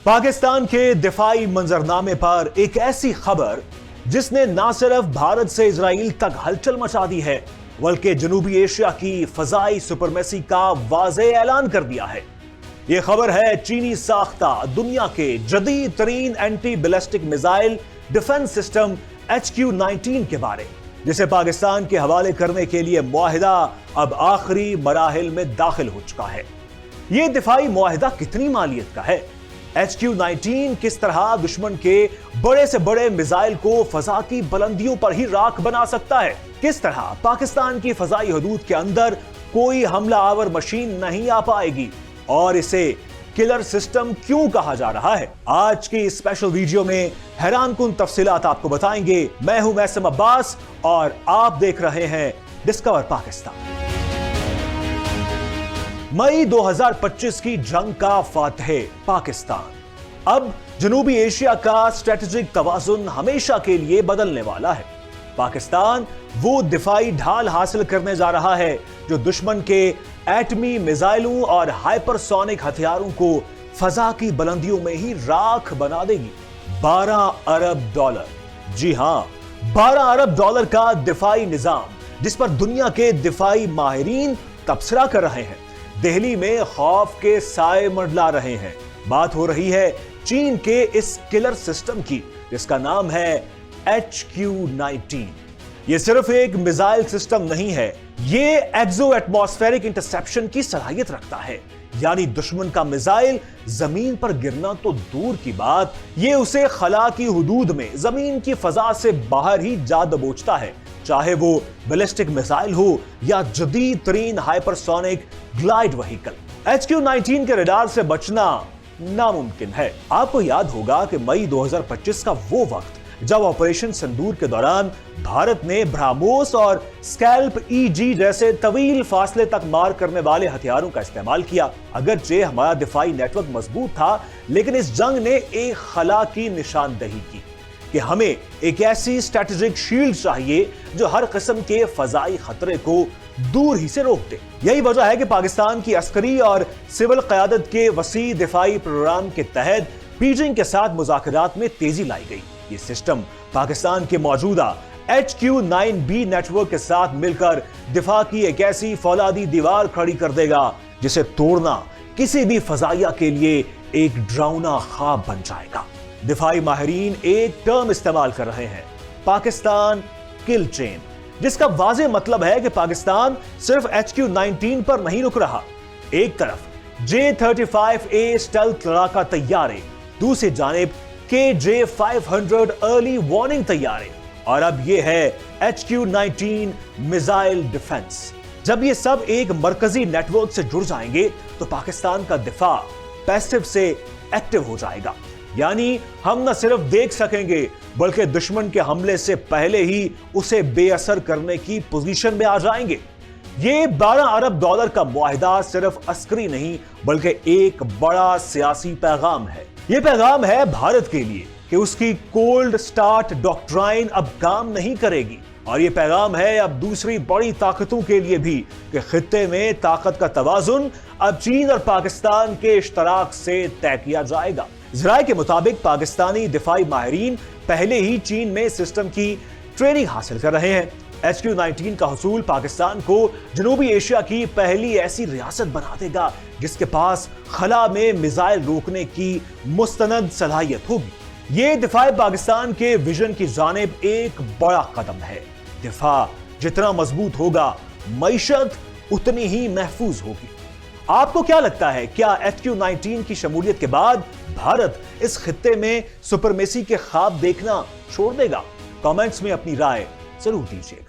पाकिस्तान के दिफाई मंजरनामे पर एक ऐसी खबर जिसने ना सिर्फ भारत से इजराइल तक हलचल मचा दी है बल्कि जनूबी एशिया की फजाई सुपरमेसी का वाज़े ऐलान कर दिया है। यह खबर है चीनी साख्ता दुनिया के जदीद तरीन anti ballistic missile defence system HQ-19 के बारे, जिसे पाकिस्तान के हवाले करने के लिए मुआहिदा अब आखिरी मराहिल में दाखिल हो चुका है। यह दिफाई मुआहिदा कितनी मालियत का है? HQ-19 किस तरह दुश्मन के बड़े से बड़े मिसाइल को फजा की बुलंदियों पर ही राख बना सकता है? किस तरह पाकिस्तान की फजाई हदूद के अंदर कोई हमला आवर मशीन नहीं आ पाएगी और इसे किलर सिस्टम क्यों कहा जा रहा है? आज की स्पेशल वीडियो में हैरानकुन तफसीलात आपको बताएंगे। मैं हूं मैसम अब्बास और आप देख रहे हैं डिस्कवर पाकिस्तान। मई 2025 की जंग का फातह पाकिस्तान अब जनूबी एशिया का स्ट्रेटेजिक तवाजुन हमेशा के लिए बदलने वाला है। पाकिस्तान वो दिफाई ढाल हासिल करने जा रहा है जो दुश्मन के एटमी मिसाइलों और हाइपरसोनिक हथियारों को फजा की बुलंदियों में ही राख बना देगी। 12 अरब डॉलर, जी हां, 12 अरब डॉलर का दिफाई निजाम जिस पर दुनिया के दिफाई माहिरीन तबसरा कर रहे हैं। दिल्ली में खौफ के साए मंडला रहे हैं। बात हो रही है चीन के इस किलर सिस्टम की जिसका नाम है HQ-19। यह सिर्फ एक मिसाइल सिस्टम नहीं है, यह एक्सो एटमॉस्फेरिक इंटरसेप्शन की सलाहियत रखता है। यानी दुश्मन का मिसाइल जमीन पर गिरना तो दूर की बात, यह उसे खला की हुदूद में जमीन की फजा से बाहर ही जा दबोचता है, चाहे वो बैलिस्टिक मिसाइल हो या जदीद तरीन हाइपरसोनिक ग्लाइड व्हीकल। HQ-19 के रडार से बचना नामुमकिन है। आपको याद होगा कि मई 2025 का वो वक्त जब ऑपरेशन सिंदूर के दौरान भारत ने ब्रह्मोस और स्कैल्प EG जैसे तवील फासले तक मार करने वाले हथियारों का इस्तेमाल किया। अगरचे हमारा दिफाई नेटवर्क मजबूत था, लेकिन इस जंग ने एक खला की निशानदही की कि हमें एक ऐसी स्ट्रेटेजिक शील्ड चाहिए जो हर किस्म के फजाई खतरे को दूर ही से रोक दे। यही वजह है कि पाकिस्तान की अस्करी और सिविल क़यादत के वसी दिफाई प्रोग्राम के तहत बीजिंग के साथ मुज़ाकरात में तेजी लाई गई। ये सिस्टम पाकिस्तान के मौजूदा HQ-9B नेटवर्क के साथ मिलकर दिफा की एक ऐसी फौलादी दीवार खड़ी कर देगा जिसे तोड़ना किसी भी फजाइया के लिए एक डरावना ख्वाब बन जाएगा। दिफाई माहिरीन एक टर्म इस्तेमाल कर रहे हैं, पाकिस्तान किल चेन, जिसका वाज़े मतलब है कि पाकिस्तान सिर्फ HQ-19 पर नहीं रुक रहा। एक तरफ J-35A स्टेल्थ लड़ाका तैयारे, दूसरी जानिब KJ-500 अर्ली वार्निंग तैयारे, और अब यह है HQ-19 मिसाइल डिफेंस। जब ये सब एक मरकजी नेटवर्क से जुड़ जाएंगे तो पाकिस्तान का दिफा पैसिव से एक्टिव हो जाएगा। यानी हम न सिर्फ देख सकेंगे बल्कि दुश्मन के हमले से पहले ही उसे बेअसर करने की पोजीशन में आ जाएंगे। ये 12 अरब डॉलर का मुआहिदा सिर्फ अस्करी नहीं बल्कि एक बड़ा सियासी पैगाम है। यह पैगाम है भारत के लिए कि उसकी कोल्ड स्टार्ट डॉक्ट्राइन अब काम नहीं करेगी, और यह पैगाम है अब दूसरी बड़ी ताकतों के लिए भी कि खित्ते में ताकत का तवाजुन अब चीन और पाकिस्तान के इश्तराक से तय किया जाएगा। ज़राए के मुताबिक पाकिस्तानी दिफाई माहिरीन पहले ही चीन में सिस्टम की ट्रेनिंग हासिल कर रहे हैं। HQ-19 का हुसूल पाकिस्तान को जनूबी एशिया की पहली ऐसी रियासत बना देगा जिसके पास खला में मिसाइल रोकने की मुस्तनद सलाहियत होगी। ये दिफा पाकिस्तान के विजन की जानिब एक बड़ा कदम है। दिफा जितना मजबूत होगा, मईशत उतनी ही महफूज होगी। आपको क्या लगता है, क्या HQ-19 की शमूलियत के बाद भारत इस खित्ते में सुपरमेसी के ख्वाब देखना छोड़ देगा? कमेंट्स में अपनी राय जरूर दीजिएगा।